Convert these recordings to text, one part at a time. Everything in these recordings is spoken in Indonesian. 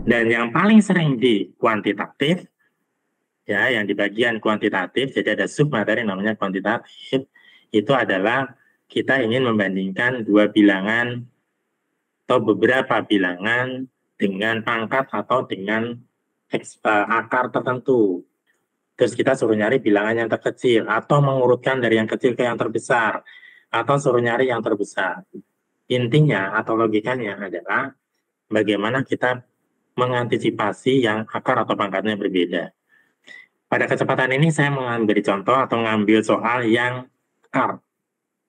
Dan yang paling sering di kuantitatif, ya, yang di bagian kuantitatif, jadi ada submateri namanya kuantitatif, itu adalah kita ingin membandingkan dua bilangan atau beberapa bilangan dengan pangkat atau dengan akar tertentu. Terus kita suruh nyari bilangan yang terkecil, atau mengurutkan dari yang kecil ke yang terbesar, atau suruh nyari yang terbesar. Intinya atau logikanya adalah bagaimana kita mengantisipasi yang akar atau pangkatnya berbeda. Pada kesempatan ini saya mengambil contoh atau mengambil soal yang akar.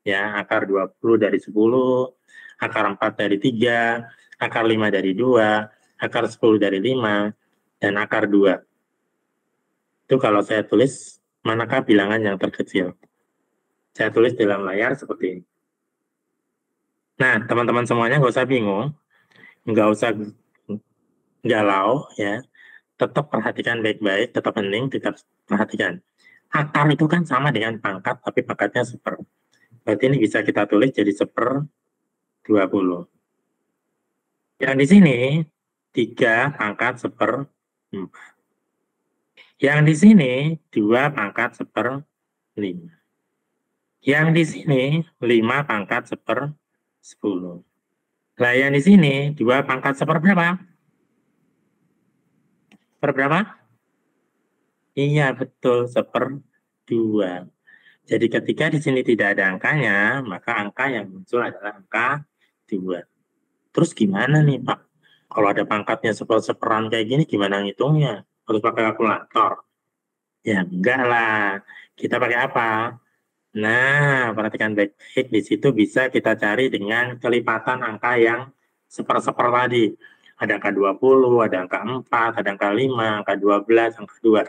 Ya, akar 20 dari 10, akar 4 dari 3, akar 5 dari 2, akar 10 dari 5, dan akar 2. Itu kalau saya tulis, manakah bilangan yang terkecil? Saya tulis di dalam layar seperti ini. Nah, teman-teman semuanya nggak usah bingung, nggak usah galau, ya. Tetap perhatikan baik-baik, tetap penting, tetap perhatikan. Akar itu kan sama dengan pangkat, tapi pangkatnya 1/. Berarti ini bisa kita tulis jadi 1/20. Yang di sini 3 pangkat 1/4. Yang di sini 2 pangkat 1/5. Yang di sini 5 pangkat 1/10. Nah, yang di sini 2 pangkat 1/berapa? Berapa? Iya, betul, 1/2. Jadi ketika di sini tidak ada angkanya, maka angka yang muncul adalah angka 2. Terus gimana nih, Pak? Kalau ada pangkatnya 1/10 kayak gini, gimana ngitungnya? Harus pakai kalkulator? Ya enggak lah. Kita pakai apa? Nah, perhatikan baik-baik, di situ bisa kita cari dengan kelipatan angka yang 1/10 tadi. Ada angka 20, ada angka 4, ada angka 5, angka 12, angka 2.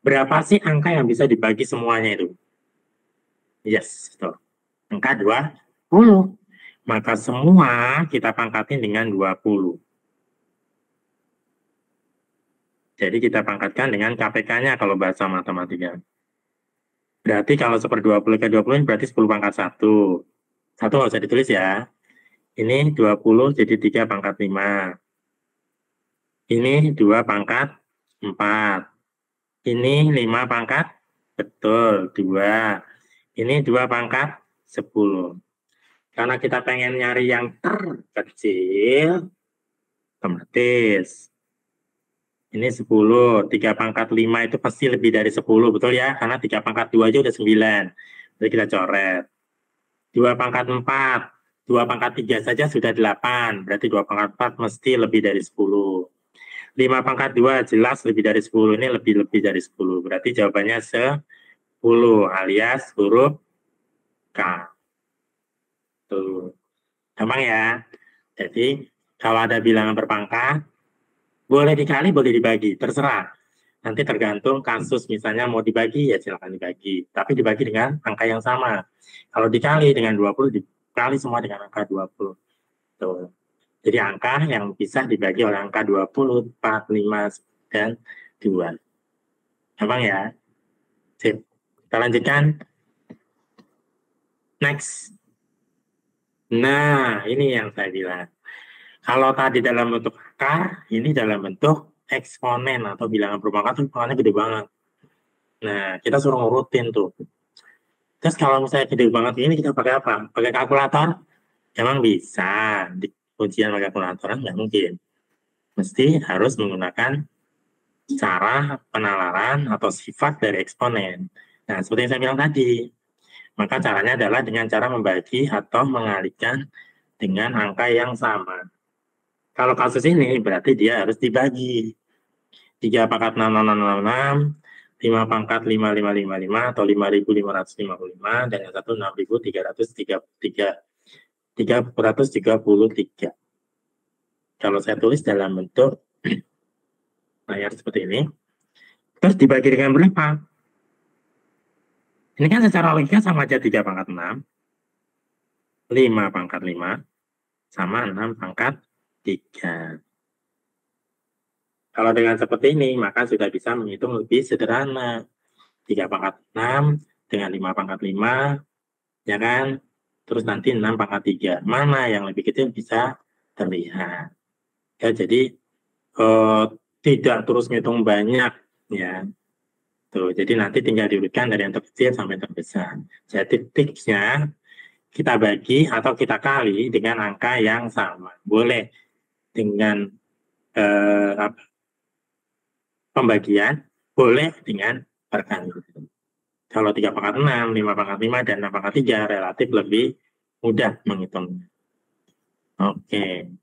Berapa sih angka yang bisa dibagi semuanya itu? Yes, betul. Angka 20. Maka semua kita pangkatin dengan 20. Jadi kita pangkatkan dengan KPK-nya kalau bahasa matematika. Berarti kalau 1/20 ke 20 ini berarti 10 pangkat 1. 1 nggak usah ditulis ya. Ini 20 jadi 3 pangkat 5. Ini 2 pangkat 4. Ini 5 pangkat, betul, 2. Ini 2 pangkat 10. Karena kita pengen nyari yang terkecil, otomatis. Ini 10, 3 pangkat 5 itu pasti lebih dari 10, betul ya? Karena 3 pangkat 2 aja udah 9. Jadi kita coret. 2 pangkat 4, 2 pangkat 3 saja sudah 8. Berarti 2 pangkat 4 mesti lebih dari 10. 5 pangkat 2 jelas lebih dari 10. Ini lebih dari 10. Berarti jawabannya 10 alias huruf K. Tuh. Gampang ya? Jadi kalau ada bilangan berpangkat, boleh dikali, boleh dibagi, terserah. Nanti tergantung kasus, misalnya mau dibagi, ya silakan dibagi. Tapi dibagi dengan angka yang sama. Kalau dikali dengan 20, dikali semua dengan angka 20. Tuh. Jadi angka yang bisa dibagi oleh angka 20, 4, 5, dan 2. Gampang ya? Sip. Kita lanjutkan. Next. Nah, ini yang saya bilang. Kalau tadi dalam bentuk akar, ini dalam bentuk eksponen atau bilangan berpangkat tuh hitungannya gede banget. Nah, kita suruh ngurutin tuh. Terus kalau misalnya gede banget ini kita pakai apa? Pakai kalkulator? Emang bisa di ujian pakai kalkulator? Nggak mungkin. Mesti harus menggunakan cara penalaran atau sifat dari eksponen. Nah, seperti yang saya bilang tadi, maka caranya adalah dengan cara membagi atau mengalihkan dengan angka yang sama. Kalau kasus ini berarti dia harus dibagi. 3 pangkat 6, 5 pangkat 5, 5, 5, 5, atau 5.555, dan yang satu 6.333. Kalau saya tulis dalam bentuk layar seperti ini, terus dibagi dengan berapa? Ini kan secara logika sama aja 3 pangkat 6, 5 pangkat 5, sama 6 pangkat 3. Kalau dengan seperti ini, maka sudah bisa menghitung lebih sederhana. 3 pangkat 6 dengan 5 pangkat 5, ya kan? Terus nanti 6 pangkat 3. Mana yang lebih kecil bisa terlihat. Ya, jadi eh, tidak terus ngitung banyak ya. Tuh, jadi nanti tinggal diurutkan dari yang terkecil sampai yang terbesar. Jadi tipsnya kita bagi atau kita kali dengan angka yang sama. Boleh dengan pembagian, boleh dengan perkalian. Kalau 3/6, 5/5, dan 6/3 relatif lebih mudah menghitungnya. Oke.